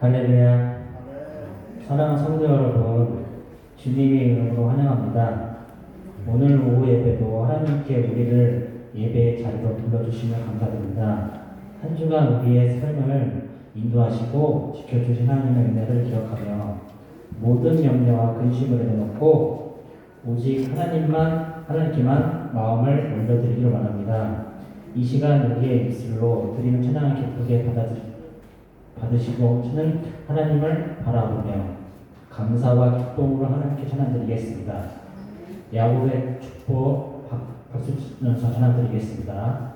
할렐루야. 사랑하는 성도 여러분, 주님의 이름으로 환영합니다. 오늘 오후 예배도 하나님께 우리를 예배의 자리로 불러주시며 감사드립니다. 한 주간 우리의 삶을 인도하시고 지켜주신 하나님의 은혜를 기억하며 모든 염려와 근심을 내려놓고 오직 하나님께만 마음을 올려드리기를 원합니다. 이 시간 우리의 입술로 드리는 찬양을 기쁘게 받으시고 저는 하나님을 바라보며 감사와 기쁨으로 하나님께 찬양드리겠습니다. 야곱의 축복 박수 치면서 찬양드리겠습니다.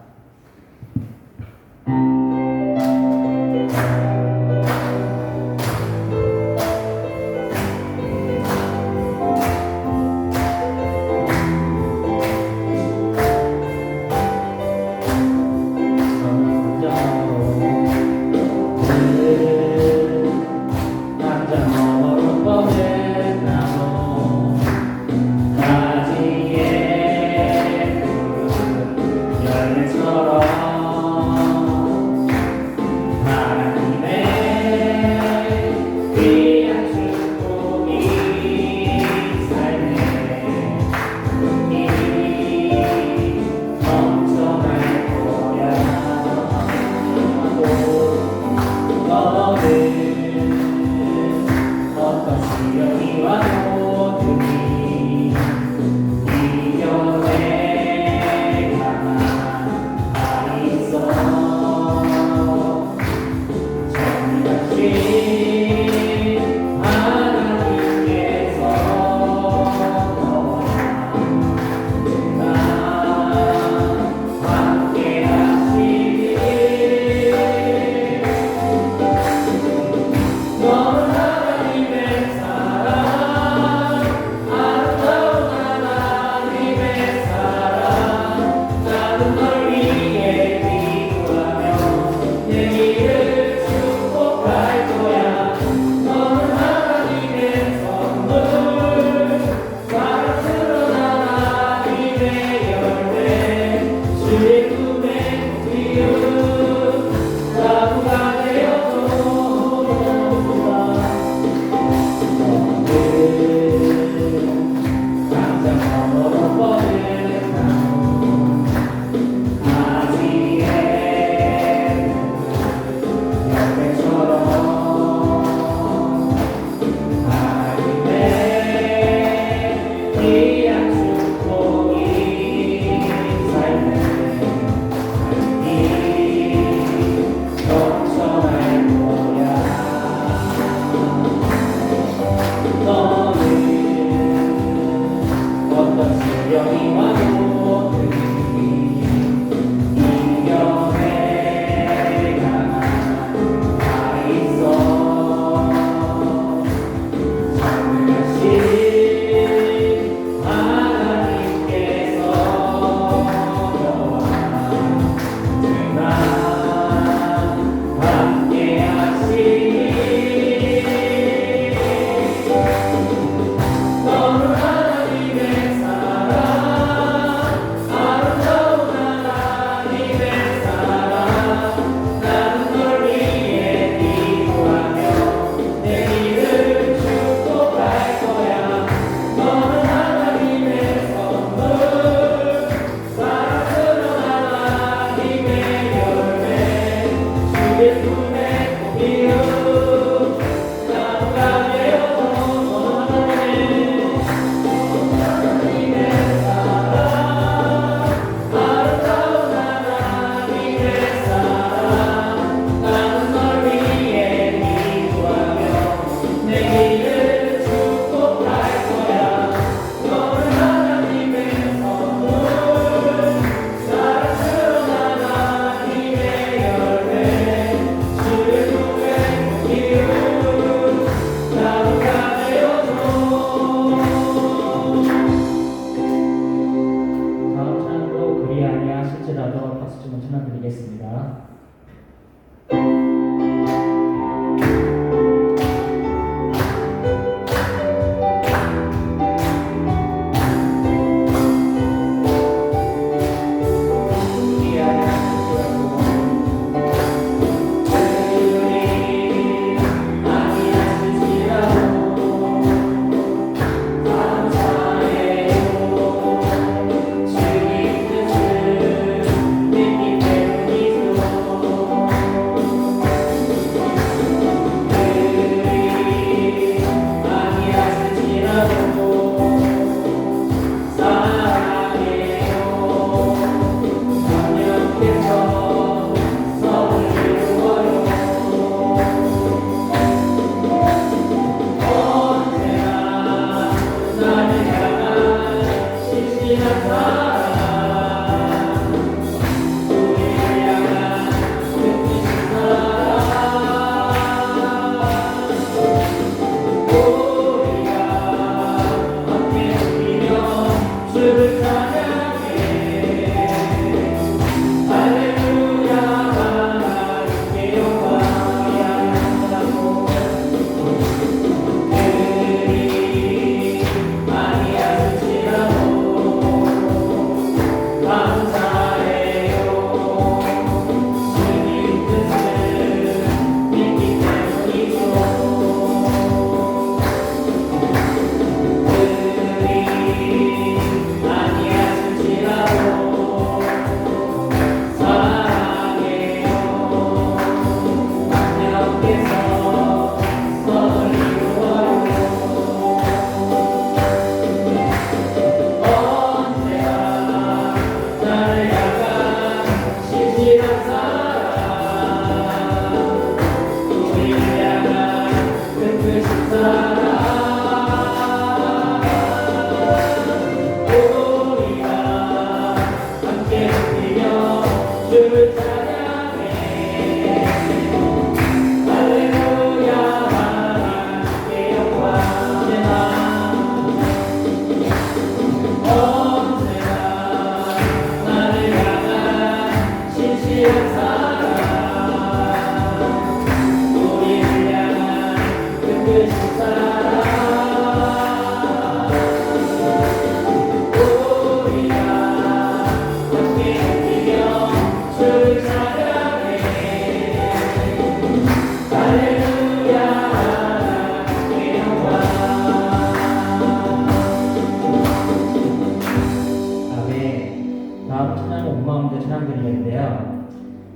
다음 찬양은 온 마음으로 찬양드리겠는데요.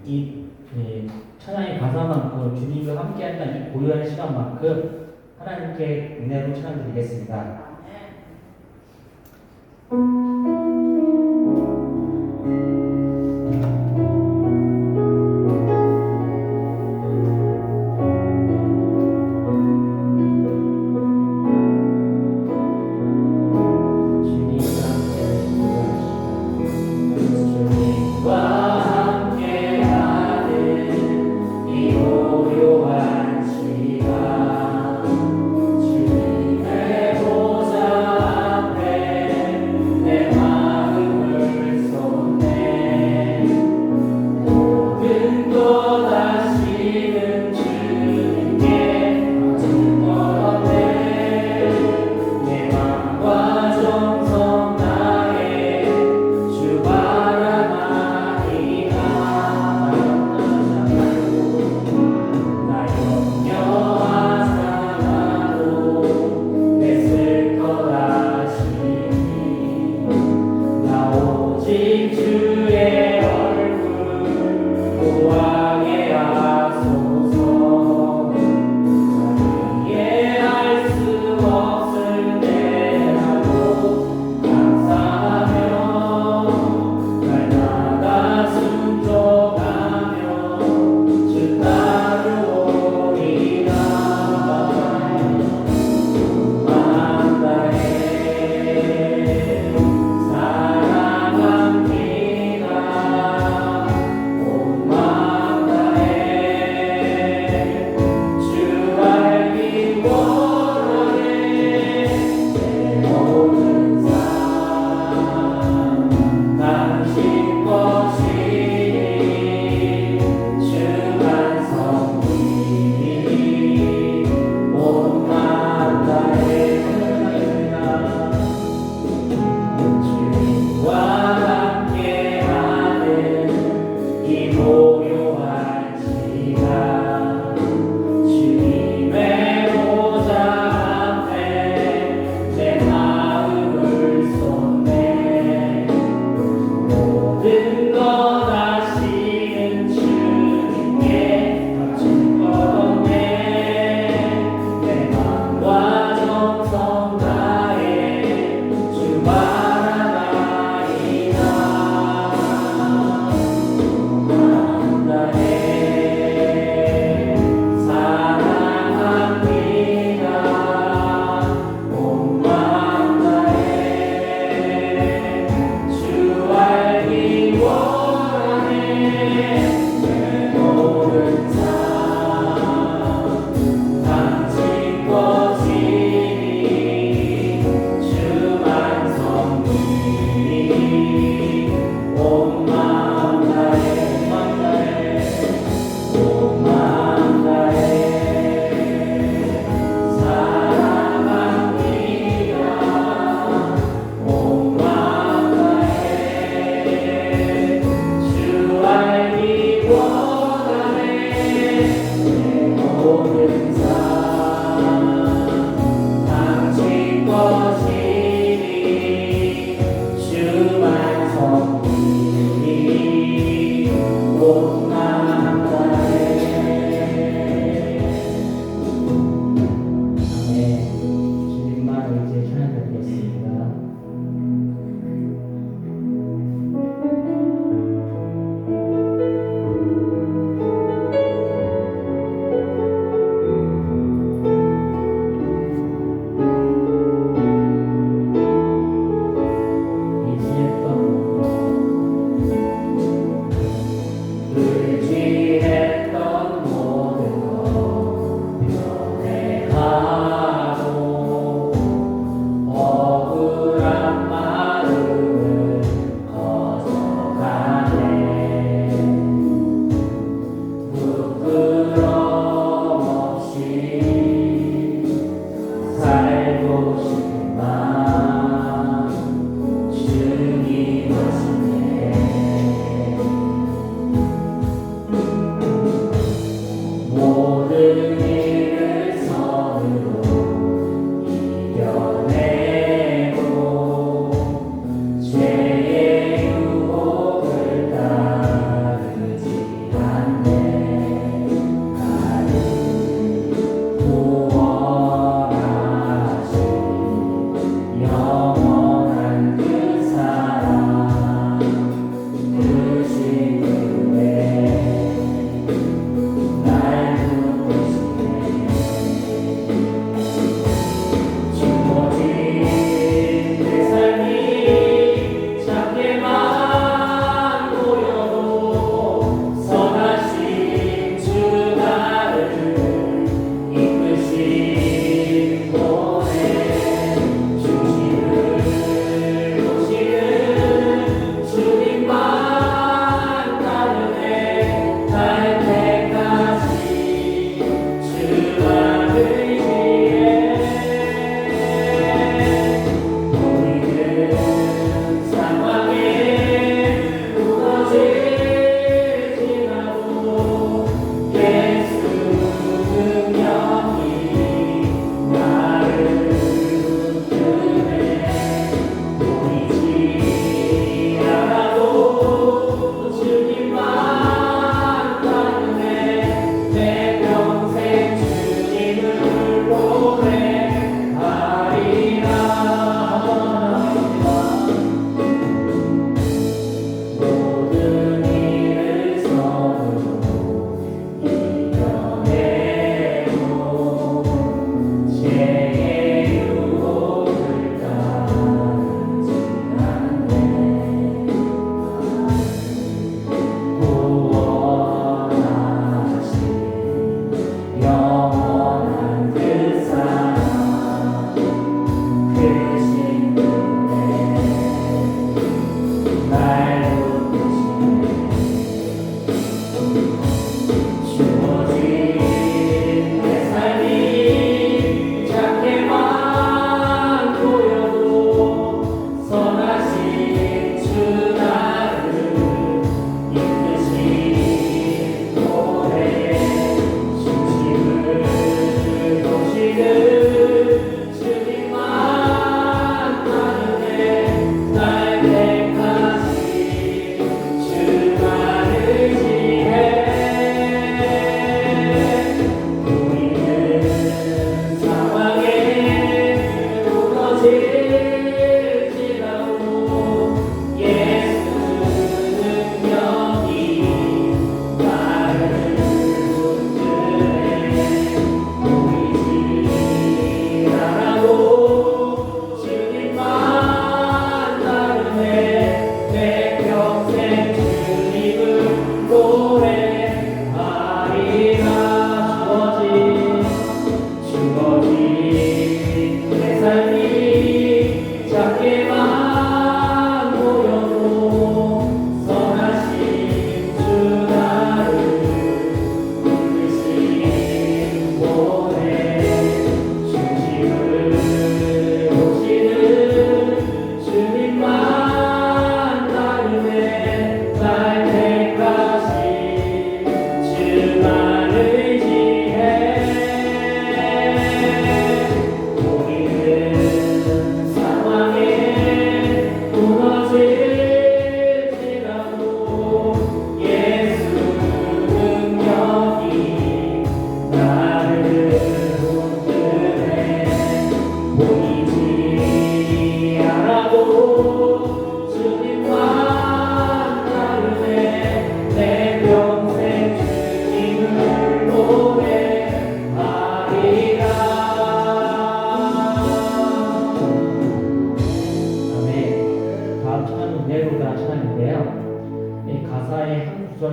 이 찬양의 가사만큼 주님과 함께한다는 이 고요한 시간만큼 하나님께 은혜로 찬양드리겠습니다.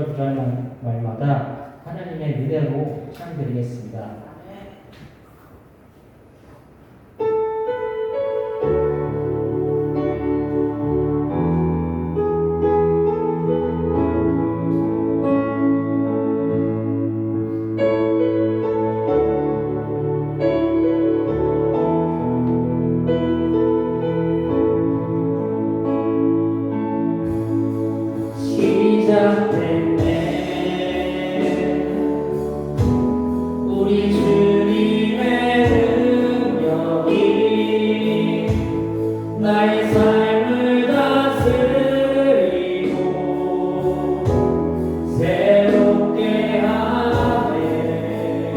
구절 말마다 하나님의 은혜로 찬양드리겠습니다. 우리 주님의 능력이 나의 삶을 다스리고 새롭게 하네.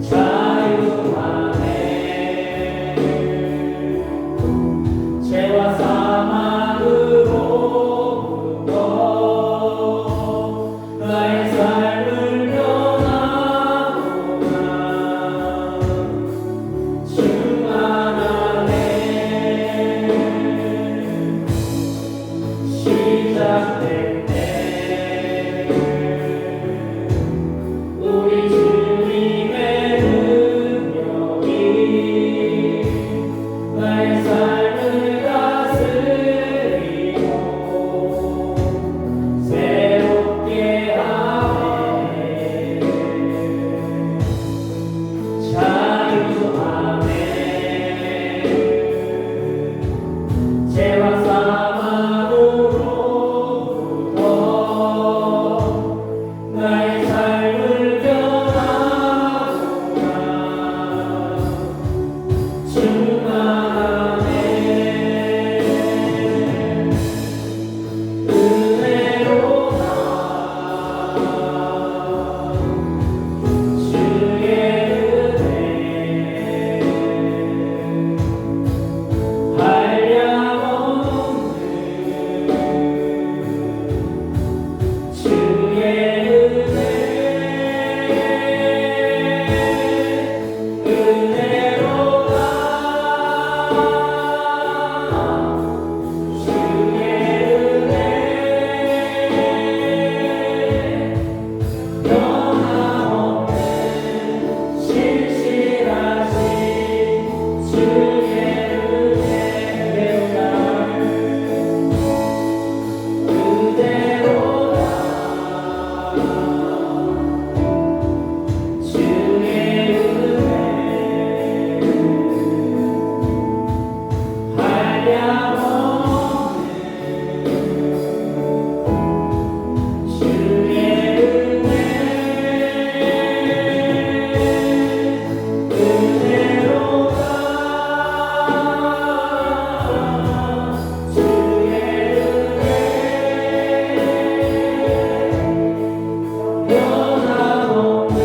자유하네. 죄와 사망으로부터 나의 삶을 변화구나. 충만하네. 시작됐네. 우리 주님의 능력이 나의 삶을 다스리고 새롭게 하네. 자유하네. 죄와 사망으로부터 나의 삶을 변화구나. 충만하네. 은혜로다. 주의 은혜 한량없는 주의 은혜. 은혜로다. 주의 은혜 변함없는 신실하신 주의 은혜. 그대로다. 주의 은혜 한량없는 주의 은혜. 그대로다. 주의 은혜 변함없는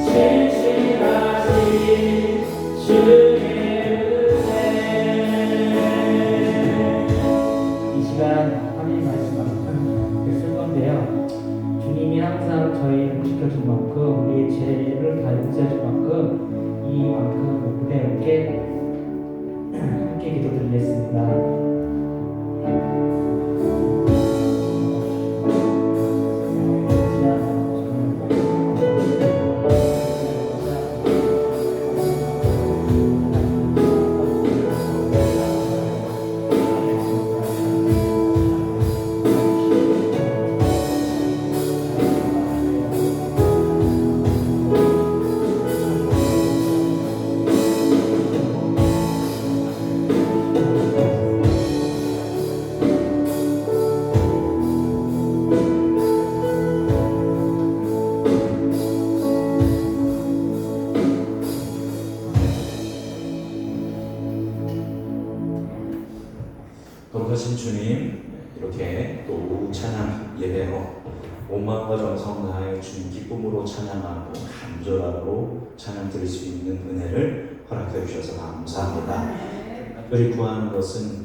신실하신 주의 은혜. 이 시간 하나님 말씀 쓸 건데요. 주님이 항상 저희를 지켜준 만큼 우리의 죄를 다 용서해 줄 만큼 이만큼 무대 함께 기도드리겠습니다. 거룩하신 주님, 이렇게 또 오후 찬양 예배로 온 마음과 정성 다하여 주님 기쁨으로 찬양하고 간절함으로 찬양 드릴 수 있는 은혜를 허락해 주셔서 감사합니다. 특별히 구하는 것은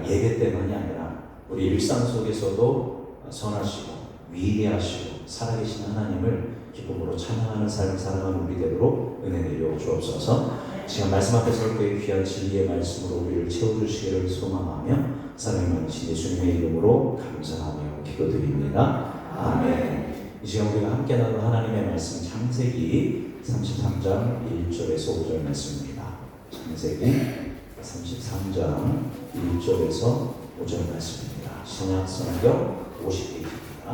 예배 때문이 아니라 우리 일상 속에서도 선하시고 위대하시고 살아계신 하나님을 기쁨으로 찬양하는 삶을 살아가는 우리 되도록 은혜 내려 주옵소서. 지금 말씀 앞에 설 때의 귀한 진리의 말씀으로 우리를 채워주시기를 소망하며 사랑이 많으신 예수님의 이름으로 감사하며 기도드립니다. 아멘. 이 시간 우리가 함께 나눈 하나님의 말씀 창세기 33장 1절에서 5절 말씀입니다. 창세기 33장 1절에서 5절 말씀입니다. 신약성경 50페이지입니다.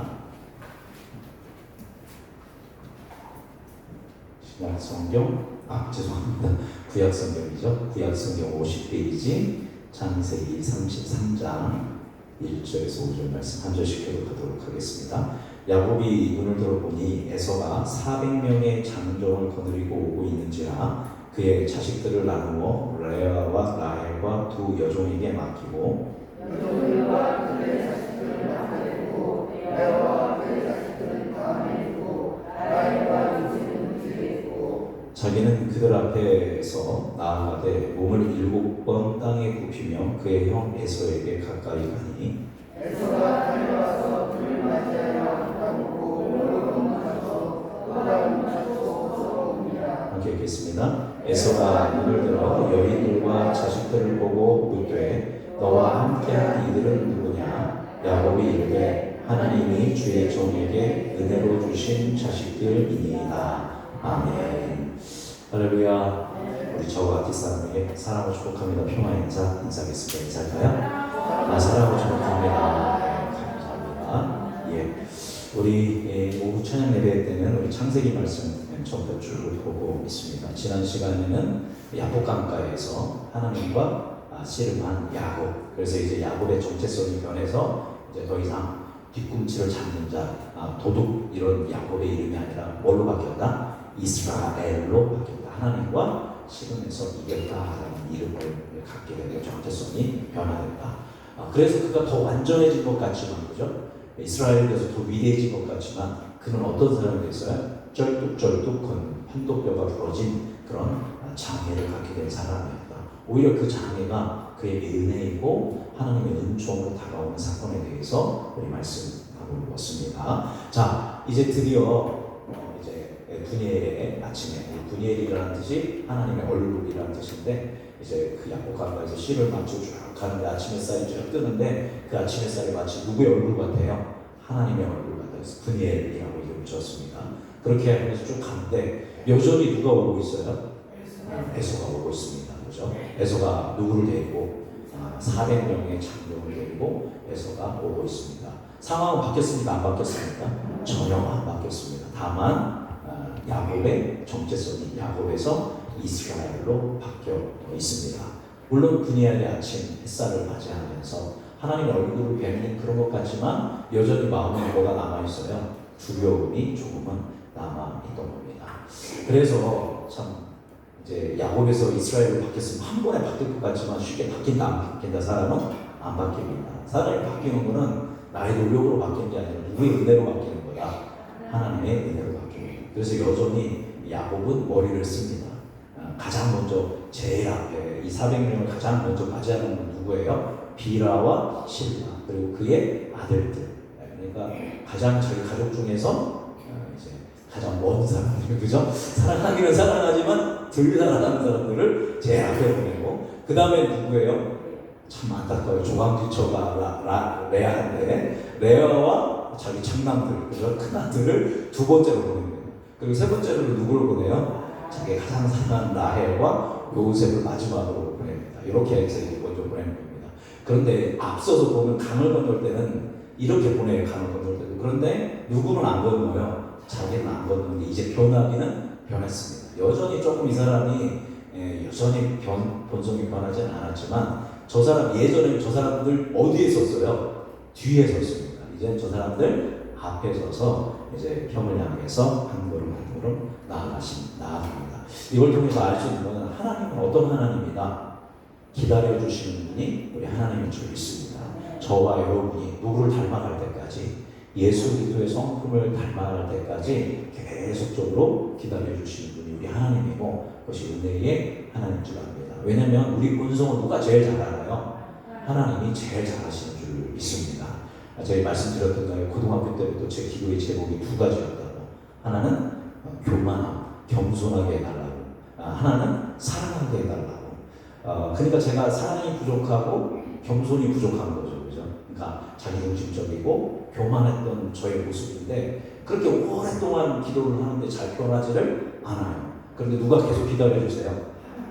신약성경 죄송합니다. 구약성경이죠. 구약성경 50페이지 창세기 33장 1절에서 5절 말씀 한 절씩 교독하도록 하겠습니다. 야곱이 눈을 들어보니 에서가 400명의 장정을 거느리고 오고 있는지라 그의 자식들을 나누어 레아와 라헬과 두 여종에게 맡기고 여종과 그의 자식들을 맡기고 레아와 그의 자식들을 맡기고 라헬과 요셉은 뒤에 있고 자기는 그들 앞에서 나아가되 몸을 7번 땅에 굽히며 그의 형 에서에게 가까이 가니 에서가 달려와서 그를 맞이하여 안고 몸을 건너서 또다른 곳으로 걸어옵니다. 함께 읽겠습니다. 에서가 눈을 들어 여인들과 자식들을 보고 묻되 너와 함께한 이들은 누구냐? 야곱이 이르되 하나님이 주의 종에게 은혜로 주신 자식들이니이다. 아멘. 할렐루야. 우리 저와 같이 사람에게 사랑하고 축복합니다. 평화의 인사하겠습니다. 인사할까요? 사랑하고 축복합니다. 감사합니다. 예. 우리 오후 찬양 예배 때는 우리 창세기 말씀 처음부터 쭉 보고 있습니다. 지난 시간에는 야복강가에서 하나님과 씨름한 야곱. 그래서 이제 야곱의 정체성이 변해서 이제 더 이상 뒤꿈치를 잡는 자, 도둑 이런 야곱의 이름이 아니라 뭘로 바뀌었다? 이스라엘로 바뀌었다. 하나님과 씨름해서 이겼다라는 이름을 갖게 되고 정체성이 변화됐다. 그래서 그가 더 완전해진 것 같지만, 그죠? 이스라엘에 대해서 더 위대해진 것 같지만 그는 어떤 사람이 됐어요? 쩔뚝쩔뚝한 판도뼈가 부러진 그런 장애를 갖게 된 사람이었다. 오히려 그 장애가 그에게 은혜이고 하나님의 은총으로 다가오는 사건에 대해서 우리 말씀하고 있습니다. 자, 이제 드디어 이제 분이엘의 아침에, 분이엘이라는 뜻이 하나님의 얼굴이라는 뜻인데, 이제 그 야복강가에서 씨를 맞추고 쭉 가는데 아침 햇살이 쭉 뜨는데 그 아침 햇살이 마치 누구의 얼굴 같아요? 하나님의 얼굴 같아요. 그래서 분이엘이라고 이름을 지었습니다. 그렇게 하면서 쭉 가는데 여전히 누가 오고 있어요? 에서가 오고 있습니다. 그죠? 에서가 누구를 데리고 400명의 장병을 데리고 에서가 오고 있습니다. 상황은 바뀌었습니까? 안 바뀌었습니까? 전혀 안 바뀌었습니다. 다만 야곱의 정체성이 야곱에서 이스라엘로 바뀌어 있습니다. 물론 분이엘의 아침 햇살을 맞이하면서 하나님의 얼굴을 뵙는 그런 것 같지만 여전히 마음에 뭐가 남아있어요? 두려움이 조금은 남아있던 겁니다. 그래서 참 이제 야곱에서 이스라엘로 바뀌었으면 한 번에 바뀔 것 같지만 쉽게 바뀐다 안 바뀐다? 사람은 안 바뀝니다. 사람이 바뀌는 거는 나의 노력으로 바뀌는 게 아니라 누구의 은혜로 바뀌는 거야? 하나님의 은혜로 바뀌는 거예요. 그래서 여전히 야곱은 머리를 씁니다. 가장 먼저 제일 앞에 이 400명을 가장 먼저 맞이하는 건 누구예요? 비라와 실라 그리고 그의 아들들. 그러니까 가장 자기 가족 중에서 이제 가장 먼 사람들, 그죠? 사랑하기는 사랑하지만 덜 사랑하는 사람들을 제일 앞에 보내고, 그 다음에 누구예요? 참 안타까워요. 조강지처가 레아인데 레아와 자기 장남들, 그죠? 큰 아들을 두 번째로 보내요. 그리고 세 번째로 누구를 보내요? 자기 가장 사랑하는 라헬과 요셉을 마지막으로 보냅니다. 이렇게 해서 이제 먼저 보내는 겁니다. 그런데 앞서서 보면 강을 건널 때는 이렇게 보내요. 강을 건널 때도. 그런데 누구는 안 건너요. 자기는 안 건너는데 이제 변하기는 변했습니다. 여전히 조금 이 사람이 여전히 본성이 변하지는 않았지만 저 사람 예전에 저 사람들 어디에 섰어요? 뒤에 섰습니다. 이제 저 사람들 앞에 서서 이제 형을 향해서 한 걸음 한 걸음 나아갑니다. 이걸 통해서 알 수 있는 것은 하나님은 어떤 하나님이다? 기다려주시는 분이 우리 하나님인 줄 믿습니다. 저와 여러분이 누구를 닮아갈 때까지, 예수 그리스도의 성품을 닮아갈 때까지 계속적으로 기다려주시는 분이 우리 하나님이고 그것이 은혜의 하나님인 줄 압니다. 왜냐하면 우리 본성은 누가 제일 잘 알아요? 하나님이 제일 잘 아시는 줄 믿습니다. 저희 말씀드렸던가요? 고등학교 때부터 제 기도의 제목이 두 가지였다고. 하나는 교만함, 겸손하게 해달라고. 하나는 사랑하게 해달라고. 그러니까 제가 사랑이 부족하고 겸손이 부족한 거죠, 그죠? 그러니까 자기중심적이고 교만했던 저의 모습인데 그렇게 오랫동안 기도를 하는데 잘 변하지를 않아요. 그런데 누가 계속 기다려주세요?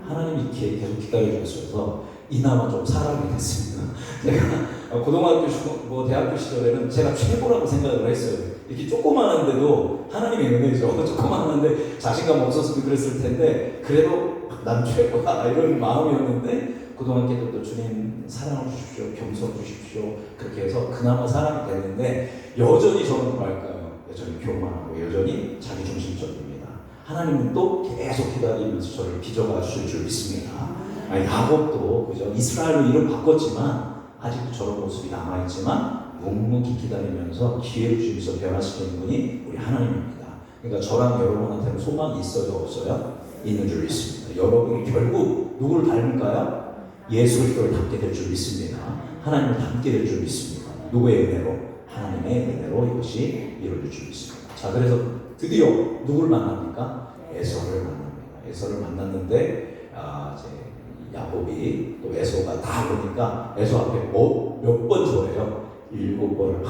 하나님이 계속 기다려주셔서 이나마 좀 사람이 됐습니다. 제가 고등학교, 대학교 시절에는 제가 최고라고 생각을 했어요. 이렇게 조그마한데도 하나님의 은혜죠. 조그마한데 자신감 없었으면 그랬을 텐데 그래도 난 최고다 이런 마음이었는데 고등학교 때도 주님 사랑을 주십시오, 겸손 주십시오 그렇게 해서 그나마 사람이 됐는데 여전히 저는 뭐랄까요? 여전히 교만하고 여전히 자기중심적입니다. 하나님은 또 계속 기다리면서 저를 빚어가 주실 줄 믿습니다. 야곱도 그죠? 이스라엘로 이름 바꿨지만 아직도 저런 모습이 남아있지만 묵묵히 기다리면서 기회를 주면서 변화시키는 분이 우리 하나님입니다. 그러니까 저랑 여러분한테는 소망이 있어요, 없어요? 있는 줄 믿습니다. 여러분이 결국 누구를 닮을까요? 예수 그리스도를 닮게 될 줄 믿습니다. 하나님을 닮게 될 줄 믿습니다. 누구의 은혜로? 하나님의 은혜로 이것이 이루어질 줄 믿습니다. 자, 그래서 드디어 누구를 만납니까? 에서를 만납니다. 에서를 만났는데 이제 야곱이 또 에서가 다 보니까 에서 앞에 몇 번 절해요? 7번을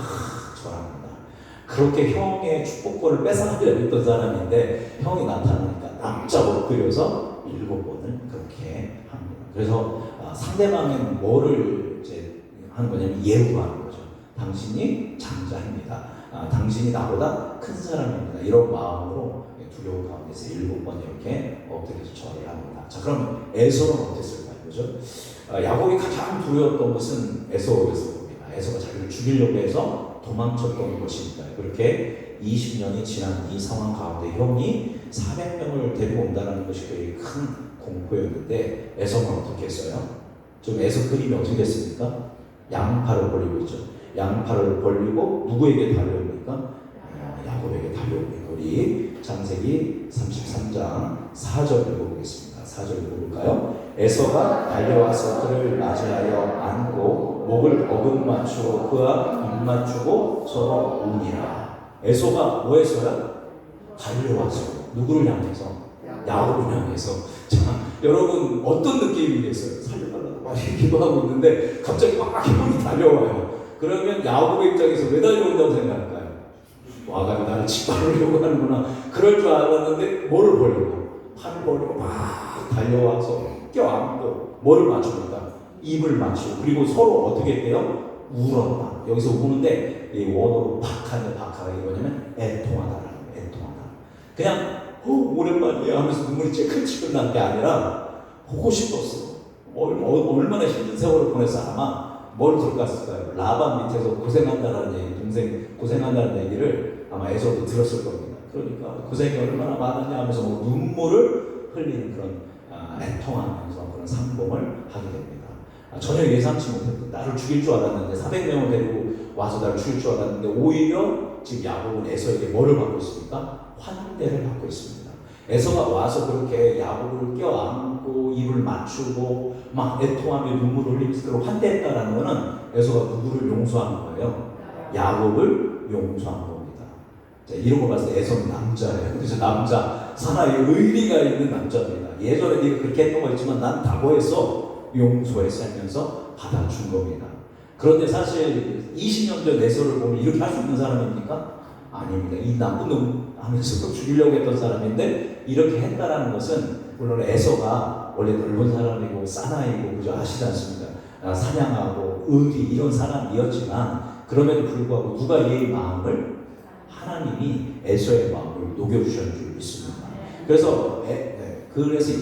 절합니다. 그렇게 형의 축복권을 뺏어가려고 했던 사람인데 형이 나타나니까 납작 엎드려서 7번을 그렇게 합니다. 그래서 상대방은 뭐를 이제 하는 거냐면 예우하는 거죠. 당신이 장자입니다. 당신이 나보다 큰 사람입니다. 이런 마음으로 두려움 가운데서 7번 이렇게 엎드려서 절을 합니다. 자, 그럼 에서는 어땠을까요? 그죠? 야곱이 가장 두려웠던 것은 에서였을 겁니다. 에서가 자기를 죽이려고 해서 도망쳤던 것입니다. 그렇게 20년이 지난 이 상황 가운데 형이 400명을 데리고 온다는 것이 굉장히 큰 공포였는데 에서는 어떻게 했어요? 지금 에서 그림이 어떻게 됐습니까? 양팔을 벌리고 있죠. 양팔을 벌리고 누구에게 달려옵니까? 야곱에게 달려옵니다. 우리 창세기 33장 4절 읽어보겠습니다. 4절 읽어볼까요? 에서가 달려와서 그를 맞이하여 안고 목을 어긋맞추고 그와 입 맞추고 서로 우니라. 에서가 뭐 했어요? 달려와서 누구를 향해서? 야곱을 향해서. 자, 여러분 어떤 느낌이겠어요? 살려달라고 막 기도하고 있는데 갑자기 막 형이 달려와요. 그러면 야곱의 입장에서 왜 달려온다고 생각할까요? 와가지고 나를 짓밟으려고 하는구나. 그럴 줄 알았는데 뭐를 벌리고? 팔을 벌리고 막 달려와서 껴안고 뭐를 맞춥니까? 입을 맞추고 그리고 서로 어떻게 했대요? 울었다. 여기서 우는데 이 원어로 박하는 박하가 이거냐면 애통하다라는 거예요. 애통하다. 그냥 오랜만이야 하면서 눈물이 찔끔찔끔 난 게 아니라 보고 싶었어. 얼마나 힘든 세월을 보내서 아마 뭘 들었을까요? 라반 밑에서 고생한다는 얘기, 동생 고생한다는 얘기를 아마 에서도 들었을 겁니다. 그러니까 고생이 얼마나 많았냐 하면서 눈물을 흘리는 그런 애통하면서 그런 상봉을 하게 됩니다. 전혀 예상치 못했던 나를 죽일 줄 알았는데 400명을 데리고 와서 나를 죽일 줄 알았는데 오히려 지금 야곱은 에서에게 뭐를 받고 있습니까? 환대를 받고 있습니다. 에서가 와서 그렇게 야곱을 껴안고 입을 맞추고 막 애통하며 눈물을 흘리면서 그걸 환대했다라는 것은 에서가 누구를 용서한 거예요? 야곱을 용서한 겁니다. 자, 이런 거 봤을 때 에서는 남자예요. 그래서 남자, 사나이 의리가 있는 남자입니다. 예전에 네가 그렇게 했던 거 있지만 난 다고해서 용서해서 하면서 받아준 겁니다. 그런데 사실 20년 전 에서를 보면 이렇게 할 수 있는 사람입니까? 아닙니다. 이 나쁜 놈 하면서 또 죽이려고 했던 사람인데 이렇게 했다라는 것은 물론 에서가 원래 넓은 사람이고 사나이고 그저 아시지 않습니까? 사냥하고 의리 이런 사람이었지만 그럼에도 불구하고 누가 얘의 마음을 하나님이 에서의 마음을 녹여주셨는 줄 믿습니다. 그래서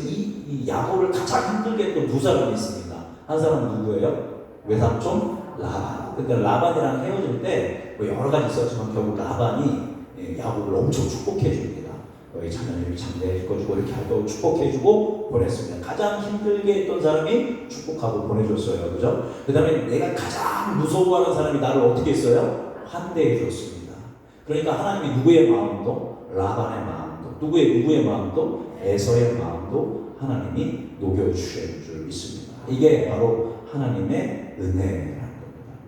이 야곱을 가장 힘들게 했던 두 사람이 있습니다. 한 사람은 누구예요? 외삼촌 라반. 근데 라반이랑 헤어질 때 뭐 여러 가지 있었지만 결국 라반이 야곱을 엄청 축복해 줍니다. 너희 자녀님이 장대해 주고 이렇게 하고 축복해주고 보냈습니다. 가장 힘들게 했던 사람이 축복하고 보내줬어요. 그죠? 그 다음에 내가 가장 무서워하는 사람이 나를 어떻게 했어요? 환대해 줬습니다. 그러니까 하나님이 누구의 마음도 라반의 마음도 누구의 마음도 에서의 마음도 하나님이 녹여주시는 줄 믿습니다. 이게 바로 하나님의 은혜라는 겁니다.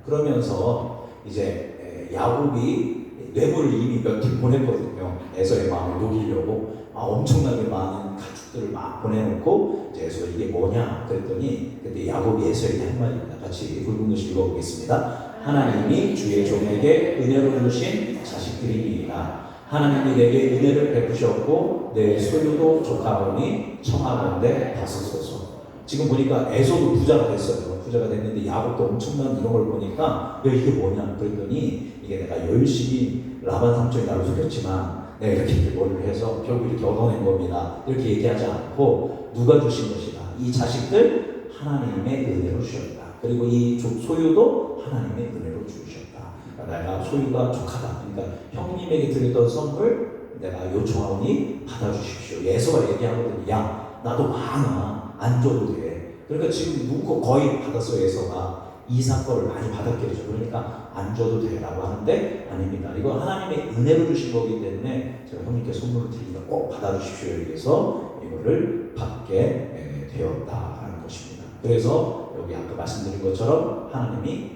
그러면서 이제 야곱이 뇌물을 이미 몇 팀 보냈거든요. 에서의 마음을 녹이려고 엄청나게 많은 가축 자식들을 막 보내놓고 이제 에서가 이게 뭐냐 그랬더니 그때 야곱이 에서에게 한 말입니다. 같이 굵은 글씨 읽어보겠습니다. 하나님이 주의 종에게 은혜로 주신 자식들이니라. 하나님이 내게 은혜를 베푸셨고 내 소유도 조카오니 청하건대 받으소서. 지금 보니까 에서도 부자가 됐어요. 부자가 됐는데 야곱도 엄청난 이런 걸 보니까 야 이게 뭐냐 그랬더니 이게 내가 열심히 라반 삼촌이 나를 속였지만 내가 이렇게 머리를 해서 결국 이렇게 얻어낸 겁니다. 이렇게 얘기하지 않고 누가 주신 것이다. 이 자식들 하나님의 은혜로 주셨다. 그리고 이 소유도 하나님의 은혜로 주셨다. 그러니까 내가 소유가 족하다. 그러니까 형님에게 드렸던 선물 내가 요청하오니 받아주십시오. 에서가 얘기하거든요. 야 나도 많아. 안 줘도 돼. 그러니까 지금 누구 거의 받았어요. 에서가 이삭 거를 많이 받았겠죠. 그러니까 안 줘도 되라고 하는데 아닙니다. 이거 하나님의 은혜로 주신 거기 때문에 제가 형님께 선물을 드리니까 꼭 받아주십시오. 이래서 이거를 받게 되었다라는 것입니다. 그래서 여기 아까 말씀드린 것처럼 하나님이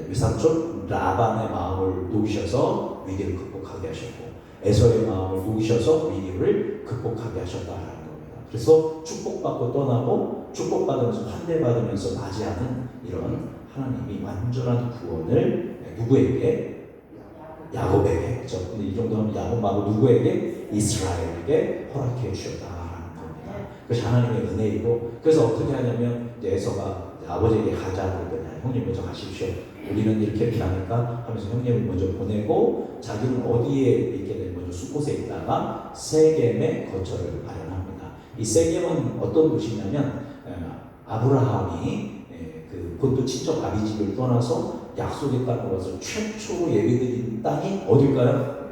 외삼촌 라반의 마음을 녹이셔서 위기를 극복하게 하셨고 에서의 마음을 녹이셔서 위기를 극복하게 하셨다라는 겁니다. 그래서 축복받고 떠나고 축복받으면서 환대받으면서 맞이하는 이런 하나님이 완전한 구원을 누구에게? 야곱에게. 그렇죠? 근데 이 정도면 야곱 말고 누구에게? 이스라엘에게 허락해 주셨다라는 겁니다. 그것이 하나님의 은혜이고 그래서 어떻게 하냐면 에서가 아버지에게 가자 그랬더니 형님 먼저 가십시오. 우리는 이렇게 하니까 하면서 형님을 먼저 보내고 자기는 어디에 있게 되면 먼저 숲곳에 있다가 세겜의 거처를 마련합니다. 이 세겜은 어떤 곳이냐면 아브라함이 그것도 친척 아비집을 떠나서 약속의 땅으로 와서 최초로 예배드린 땅이 어딜까요?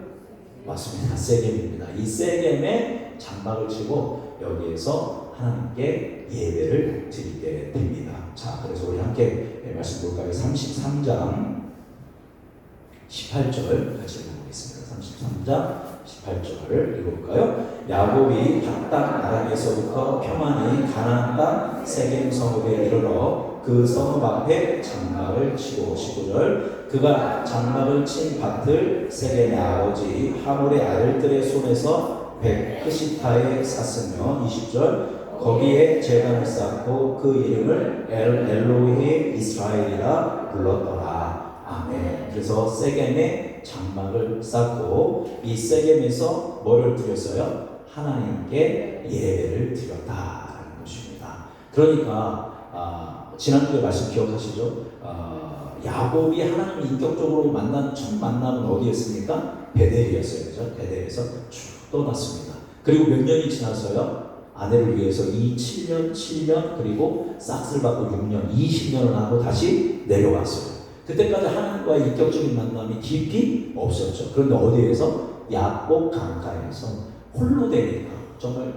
맞습니다. 세겜입니다. 이 세겜에 장막을 치고 여기에서 하나님께 예배를 드리게 됩니다. 자, 그래서 우리 함께 말씀 볼까요? 33장 18절 같이 읽어보겠습니다. 33장 18절을 읽어볼까요? 야곱이 핫딱 나라에서부터 평안히 가나안 땅 세겜 성읍에 이르러 그 성읍 앞에 장막을 치고 19절 그가 장막을 친 밭을 세겜의 아버지 하몰의 아들들의 손에서 백크시타에 샀으며 20절 거기에 제단을 쌓고 그 이름을 엘로히 이스라엘이라 불렀더라. 아멘. 그래서 세겜에 장막을 쌓고 이 세겜에서 뭐를 드렸어요? 하나님께 예배를 드렸다라는 것입니다. 그러니까 지난주에 말씀 기억하시죠? 야곱이 하나님을 인격적으로 만난 첫 만남은 어디였습니까? 베델이었어요. 그죠? 베델에서 쭉 떠났습니다. 그리고 몇 년이 지났어요? 아내를 위해서 7년 그리고 싹쓸 받고 6년 20년을 하고 다시 내려왔어요. 그때까지 하나님과의 인격적인 만남이 깊이 없었죠. 그런데 어디에서? 야복 강가에서 홀로 되니까 정말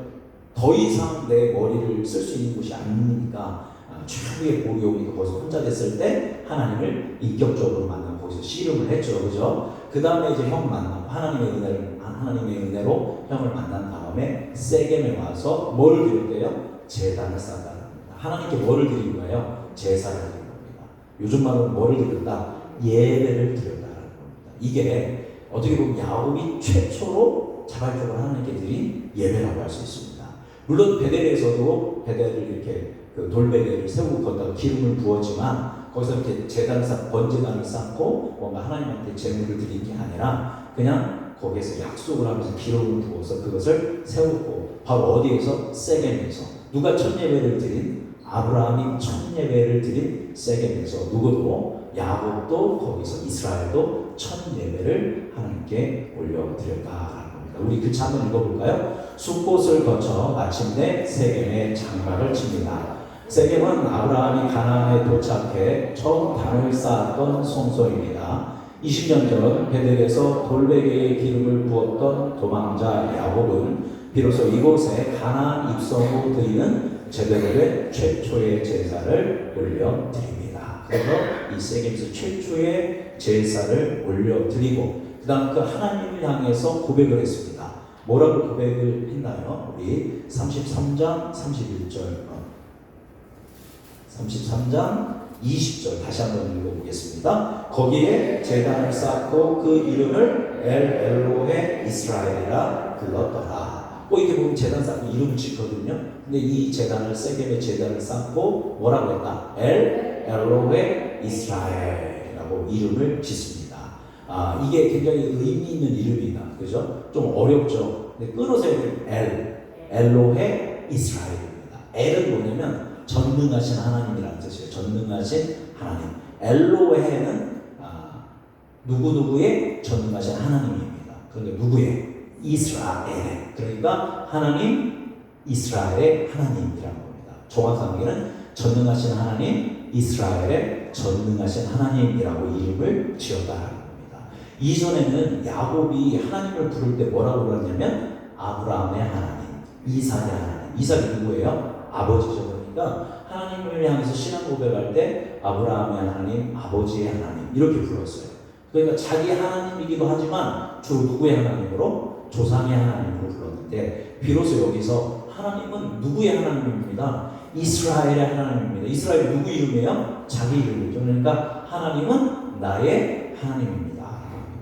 더 이상 내 머리를 쓸 수 있는 곳이 아니니까 최후의 복이 오니까 거기서 혼자 됐을 때 하나님을 인격적으로 만나고 거기서 씨름을 했죠. 그죠? 그 다음에 이제 형 만나고 하나님의 은혜로 형을 만난 다음에 세겜에 와서 뭐를 드렸대요? 제단을 쌓았다는 겁니다. 하나님께 뭐를 드린 거예요? 제사를 드린 겁니다. 요즘 말로 뭐를 드렸다? 예배를 드렸다는 겁니다. 이게 어떻게 보면 야곱이 최초로 자발적으로 하나님께 드린 예배라고 할 수 있습니다. 물론 베델에서도 베델을 이렇게 그 돌베개를 세우고 거기다가 기름을 부었지만 거기서 이렇게 번제단을 쌓고 뭔가 하나님한테 제물을 드린 게 아니라 그냥 거기에서 약속을 하면서 기름을 부어서 그것을 세우고 바로 어디에서? 세겜에서. 누가 첫 예배를 드린? 아브라함이 첫 예배를 드린 세겜에서. 누구도? 야곱도 거기서 이스라엘도 첫 예배를 하나님께 올려드렸다라는 겁니다. 우리 그 한번 읽어볼까요? 숲곳을 거쳐 마침내 세겜에 장막을 칩니다. 세겜은 아브라함이 가나안에 도착해 처음 단을 쌓았던 성소입니다. 20년 전 베델에서 돌베개에 기름을 부었던 도망자 야곱은 비로소 이곳에 가나안 입성 후 드리는 제대로 된 최초의 제사를 올려드립니다. 그래서 이 세겜에서 최초의 제사를 올려드리고 그 다음 그 하나님을 향해서 고백을 했습니다. 뭐라고 고백을 했나요? 우리 33장 31절 33장 20절 다시 한번 읽어보겠습니다. 거기에 제단을 쌓고 그 이름을 엘로헤 이스라엘이라 불렀더라. 꼭 이렇게 보면 제단 쌓고 이름을 짓거든요. 근데 이 제단을 세겜의 제단을 쌓고 뭐라고 했다? 엘로헤 이스라엘이라고 이름을 짓습니다. 이게 굉장히 의미 있는 이름이다. 그죠? 좀 어렵죠. 근데 끊어서 엘로헤 이스라엘입니다. 엘은 뭐냐면 전능하신 하나님이라는 뜻이에요. 전능하신 하나님. 엘로헤는 누구누구의 전능하신 하나님입니다. 그런데 누구의? 이스라엘. 그러니까 하나님 이스라엘의 하나님이라는 겁니다. 정확한 얘기는 전능하신 하나님 이스라엘의 전능하신 하나님이라고 이름을 지었다는 겁니다. 이전에는 야곱이 하나님을 부를 때 뭐라고 불렀냐면 아브라함의 하나님, 이삭의 하나님. 이삭이 누구예요? 아버지죠. 그러니까 하나님을 향해서 신앙 고백할 때 아브라함의 하나님, 아버지의 하나님 이렇게 불렀어요. 그러니까 자기 하나님이기도 하지만 주로 누구의 하나님으로? 조상의 하나님으로 불렀는데 비로소 여기서 하나님은 누구의 하나님입니다. 이스라엘의 하나님입니다. 이스라엘이 누구 이름이에요? 자기 이름이죠. 그러니까 하나님은 나의 하나님입니다.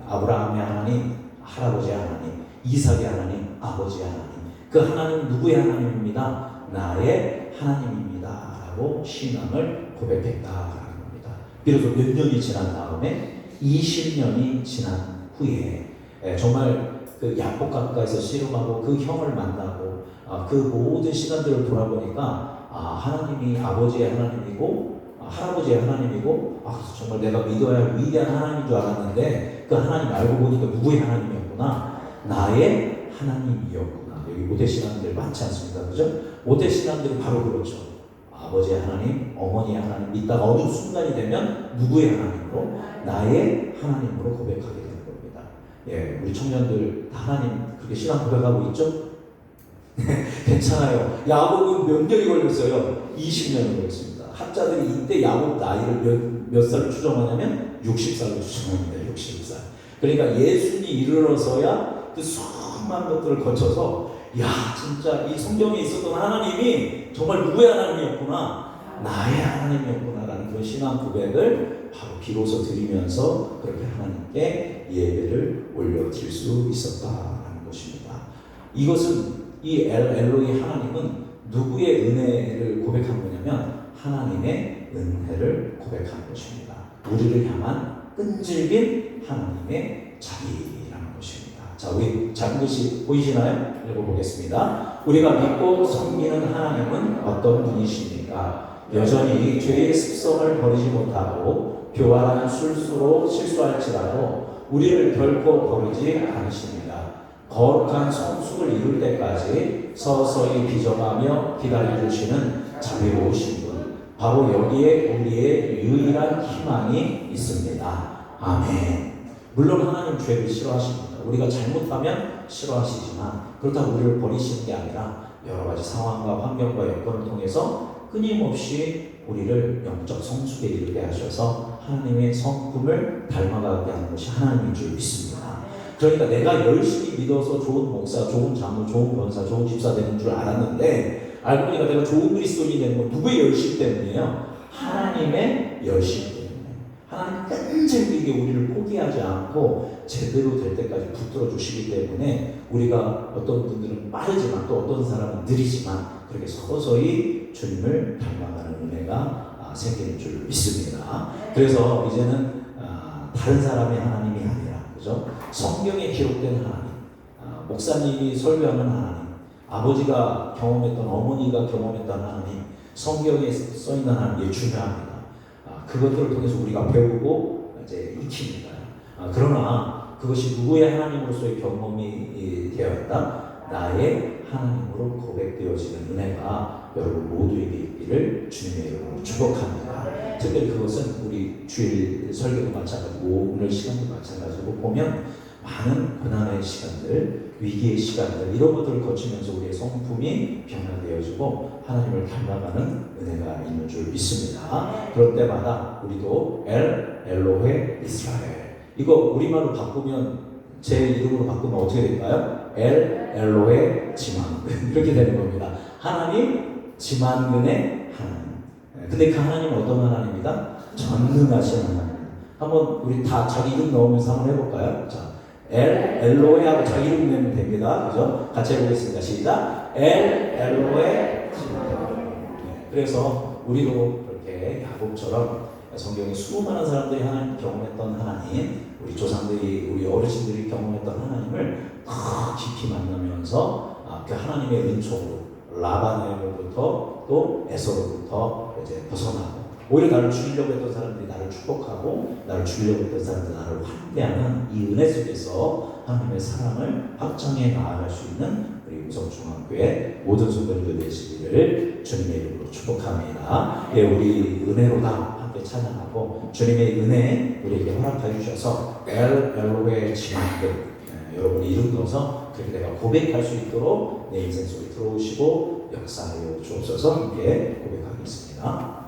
아브라함의 하나님, 할아버지의 하나님, 이삭의 하나님, 아버지의 하나님. 그 하나님은 누구의 하나님입니다. 나의 하나님입니다. 라고 신앙을 고백했다라는 겁니다. 비로소 몇 년이 지난 다음에 20년이 지난 후에 정말 그 야복 가까이서 씨름하고 그 형을 만나고 그 모든 시간들을 돌아보니까 하나님이 아버지의 하나님이고 할아버지의 하나님이고 그래서 정말 내가 믿어야 할 위대한 하나님인 줄 알았는데 그 하나님 알고 보니까 누구의 하나님이었구나? 나의 하나님이었구나. 여기 모태신앙들 많지 않습니까? 그죠? 모태신앙들이 바로 그렇죠. 아버지의 하나님, 어머니의 하나님 믿다가 어느 순간이 되면 누구의 하나님으로? 나의 하나님으로 고백하게 되는 겁니다. 예, 우리 청년들 다 하나님 그렇게 신앙 고백하고 있죠? 괜찮아요. 야곱은 몇 년이 걸렸어요? 20년이 걸렸습니다. 학자들이 이때 야곱 나이를 몇 살로 추정하냐면 60살로 추정합니다. 60살. 그러니까 예수님이 이르러서야 그 수많은 것들을 거쳐서 진짜 이 성경에 있었던 하나님이 정말 누구의 하나님이었구나, 나의 하나님이었구나라는 그런 신앙 고백을 바로 비로소 드리면서 그렇게 하나님께 예배를 올려드릴 수 있었다라는 것입니다. 이것은 이 엘로이 하나님은 누구의 은혜를 고백한 거냐면 하나님의 은혜를 고백한 것입니다. 우리를 향한 끈질긴 하나님의 자비라는 것입니다. 자, 우리 작은 글씨 보이시나요? 읽어보겠습니다. 우리가 믿고 섬기는 하나님은 어떤 분이십니까? 여전히 죄의 습성을 버리지 못하고 교활한 술수로 실수할지라도 우리를 결코 버리지 않으십니다. 거룩한 성숙을 이룰 때까지 서서히 빚어가며 기다려주시는 자비로우신 분, 바로 여기에 우리의 유일한 희망이 있습니다. 아멘. 물론 하나님 죄를 싫어하십니다. 우리가 잘못하면 싫어하시지만 그렇다고 우리를 버리시는 게 아니라 여러 가지 상황과 환경과 여건을 통해서 끊임없이 우리를 영적 성숙에 이르게 하셔서 하나님의 성품을 닮아가게 하는 것이 하나님인 줄 믿습니다. 그러니까 내가 열심히 믿어서 좋은 목사, 좋은 장로, 좋은 권사, 좋은 집사 되는 줄 알았는데 알고 보니까 내가 좋은 그리스도인이 되는 건 누구의 열심 때문이에요? 하나님의 열심 때문에. 하나님 끈질기게 우리를 포기하지 않고 제대로 될 때까지 붙들어 주시기 때문에 우리가 어떤 분들은 빠르지만 또 어떤 사람은 느리지만 그렇게 서서히 주님을 닮아가는 은혜가 생기는 줄 믿습니다. 그래서 이제는 다른 사람의 하나님이 아니라, 그죠? 성경에 기록된 하나님, 목사님이 설교하는 하나님, 아버지가 경험했던, 어머니가 경험했던 하나님, 성경에 써 있는 하나님이 중요합니다. 그것들을 통해서 우리가 배우고 이제 익힙니다. 그러나 그것이 누구의 하나님으로서의 경험이 되었다? 나의 하나님으로 고백되어지는 은혜가 여러분 모두에게 있기를 주님의 이름으로 축복합니다. 특별히 그것은 우리 주일 설교도 마찬가지고 오늘 시간도 마찬가지고 보면 많은 고난의 시간들, 위기의 시간들 이런 것들을 거치면서 우리의 성품이 변화되어지고 하나님을 닮아가는 은혜가 있는 줄 믿습니다. 그럴 때마다 우리도 엘로헤 이스라엘, 이거 우리말로 바꾸면 제 이름으로 바꾸면 어떻게 될까요? 엘로헤 지만근 이렇게 되는 겁니다. 하나님 지만근의 하나님. 근데 그 하나님은 어떤 하나님이다? 전능하신 하나님. 한번 우리 다 자기 이름 넣으면서 한번 해볼까요? 자, 엘로에하고 자기 이름 내면 됩니다. 그죠? 같이 해보겠습니다. 시작. 엘로에. 그래서 우리도 그렇게 야곱처럼 성경에 수많은 사람들이 하나님 경험했던 하나님, 우리 조상들이, 우리 어르신들이 경험했던 하나님을 더 깊이 만나면서 그 하나님의 은총으로 라반으로부터 또 에서로부터 이제 벗어나고, 오히려 나를 죽이려고 했던 사람들이 나를 축복하고, 나를 죽이려고 했던 사람들이 나를 환대하는 이 은혜 속에서 하나님의 사랑을 확장해 나아갈 수 있는 우리 우성중학교의 모든 성도님들 되시기를 주님의 이름으로 축복합니다. 예, 우리 은혜로다 함께 찬양하고, 주님의 은혜 우리에게 허락해 주셔서 엘로의 진학들, 여러분이 이름 넣어서 그렇게 내가 고백할 수 있도록 내 인생 속에 들어오시고 역사하여 주옵소서. 함께 고백하겠습니다.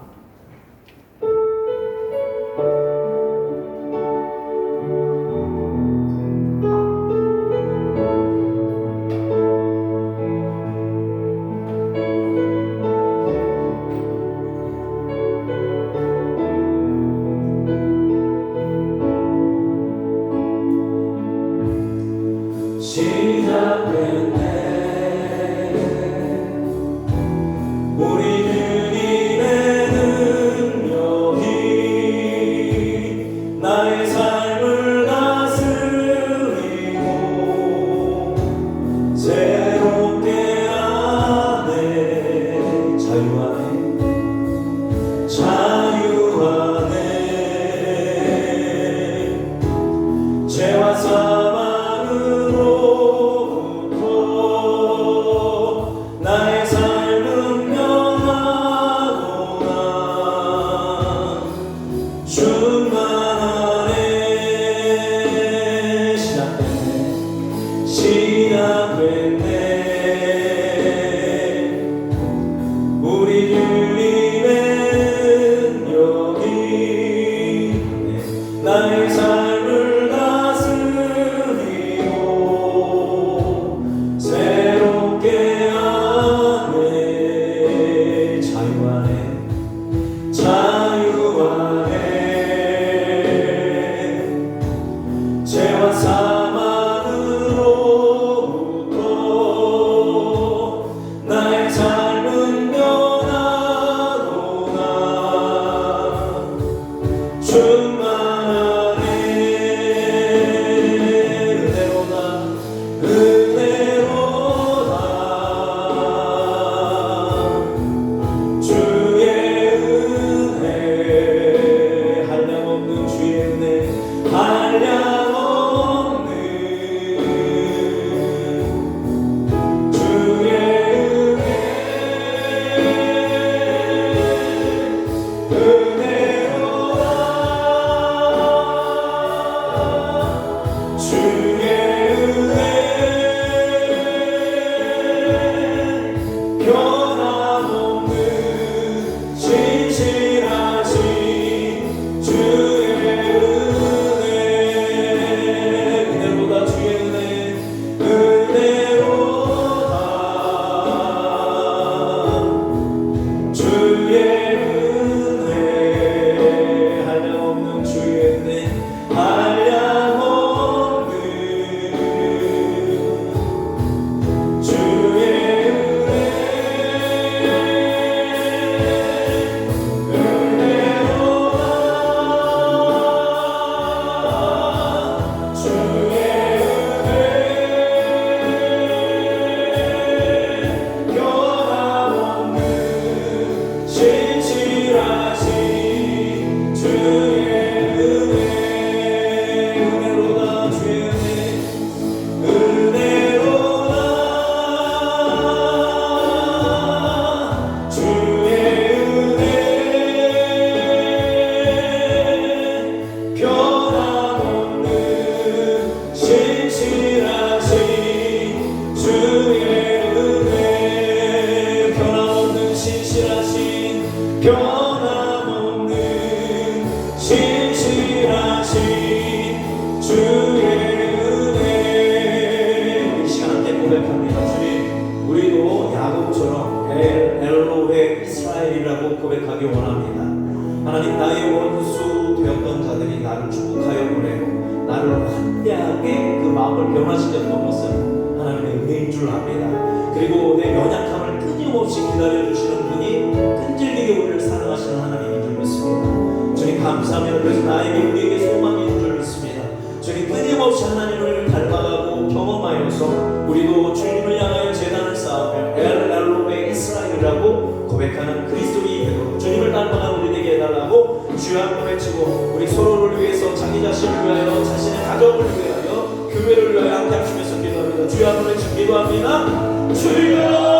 그리고 내 연약함을 끊임없이 기다려주시는 분이 끈질기게 우리를 사랑하시는 하나님인 줄 믿습니다. 주님 감사합니다. 그래서 나에게 우리에게 소망이 있는 줄 믿습니다. 주님 끊임없이 하나님을 닮아가고 경험하여서 우리도 주님을 향하여 제단을 쌓으며 엘로헤 이스라엘이라고 고백하는 그리스도인이 되도록 주님을 닮아가는 우리 되게 해달라고 주여 한번 외치고 우리 서로를 위해서 자기 자신을 위하여 자신의 가정을 위하여 교회를 위하여 함께 하시면서 기도합니다. 주여 한번 외치고 기도합니다. 주여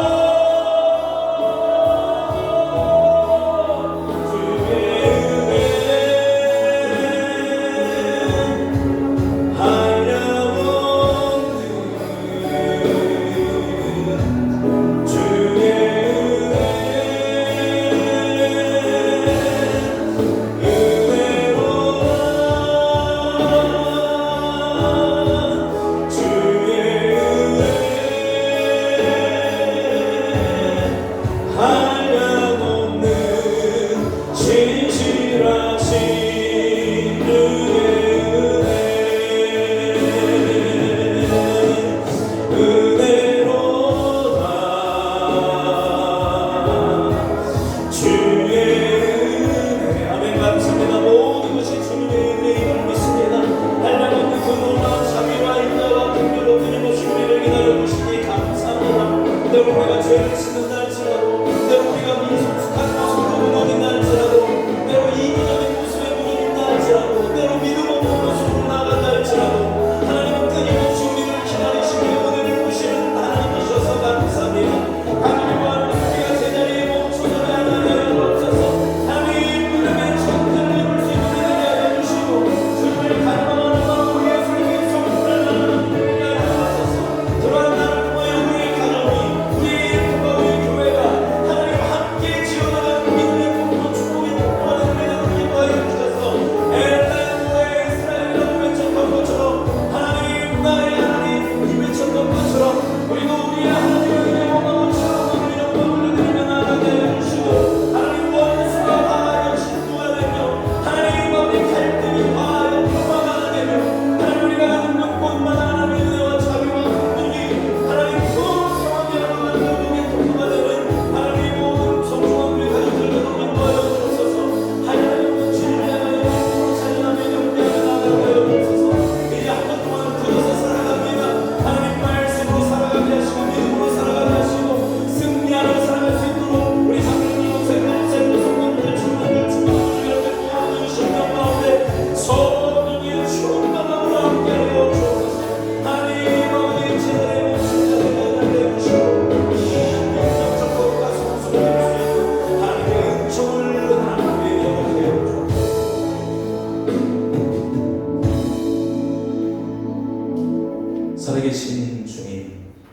살아계신 주님,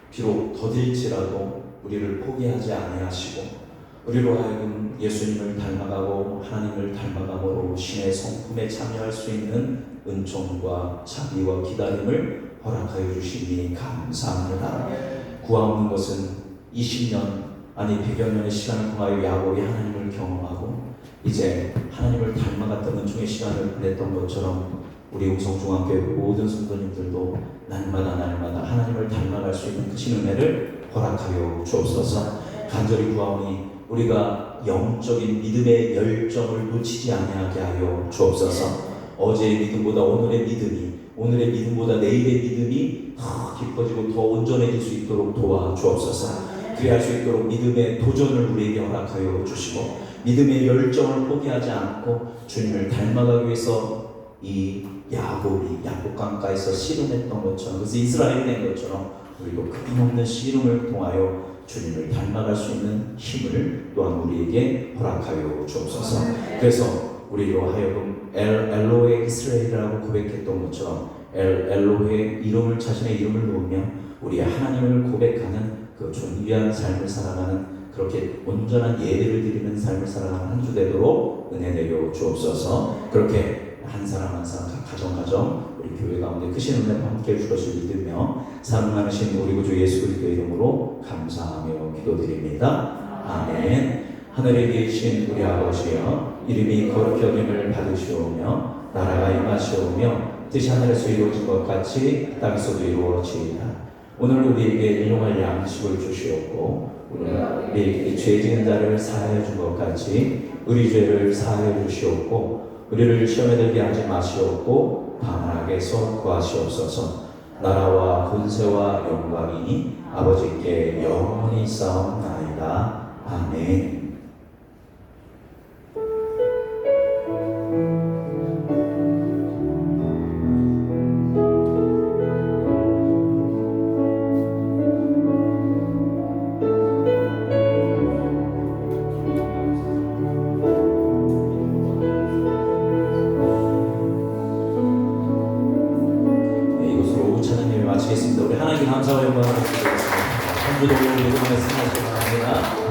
비록 더딜지라도 우리를 포기하지 아니하시고 우리로 하여금 예수님을 닮아가고 하나님을 닮아감으로 신의 성품에 참여할 수 있는 은총과 자비와 기다림을 허락하여 주시니 감사합니다. 구하옵는 것은 20년 아니 100여 년의 시간을 통하여 야곱이 하나님을 경험하고 이제 하나님을 닮아갔던 은총의 시간을 보냈던 것처럼 우리 우성중앙교회 모든 성도님들도 날마다 하나님을 닮아갈 수 있는 그 은혜를 허락하여 주옵소서. 간절히 구하오니 우리가 영적인 믿음의 열정을 놓치지 아니하게 하여 주옵소서. 어제의 믿음보다 오늘의 믿음보다 내일의 믿음이 더 깊어지고 더 온전해질 수 있도록 도와주옵소서. 그리할 수 있도록 믿음의 도전을 우리에게 허락하여 주시고 믿음의 열정을 포기하지 않고 주님을 닮아가기 위해서 이 야곱이 야복강가에서 씨름했던 것처럼, 그래서 이스라엘이 된 것처럼 우리도 끊임없는 씨름을 통하여 주님을 닮아갈 수 있는 힘을 또한 우리에게 허락하여 주옵소서. 그래서 우리로 하여금 엘로헤 이스라엘이라고 고백했던 것처럼 엘로헤 이름을, 자신의 이름을 놓으며 우리 하나님을 고백하는 그 존귀한 삶을 살아가는, 그렇게 온전한 예배를 드리는 삶을 살아가는 한 주 되도록 은혜 내려 주옵소서. 그렇게 한 사람 한 사람, 가정 우리 교회 가운데 크신 은혜와 함께 해줄 것을 믿으며 사랑하신 우리 구주 예수 그리스도의 이름으로 감사하며 기도드립니다. 아멘. 하늘에 계신 우리 아버지여, 이름이 거룩히 여김을 받으시오며 나라가 임하시오며 뜻이 하늘에서 이루어진 것 같이 땅에서도 이루어지이다. 오늘 우리에게 일용할 양식을 주시옵고 우리에게 죄 지은 자를 사하여 준 것 같이 우리 죄를 사하여 주시옵고 우리를 시험에 들게 하지 마시옵고 방언에게서 구하시옵소서. 나라와 권세와 영광이 아버지께 영원히 싸움나이다. 아멘. 마치겠습니다. 우리 하나님 감사와 영광을 드리겠습니다. 한 주도 우리 이번에 승하시기 바랍니다.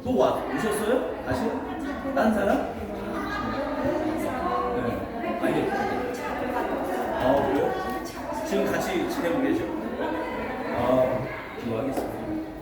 또 오셨어요? 다시? 딴 사람? 네. 아니. 그래요? 지금 같이 지내고 계죠? 기도하겠습니다.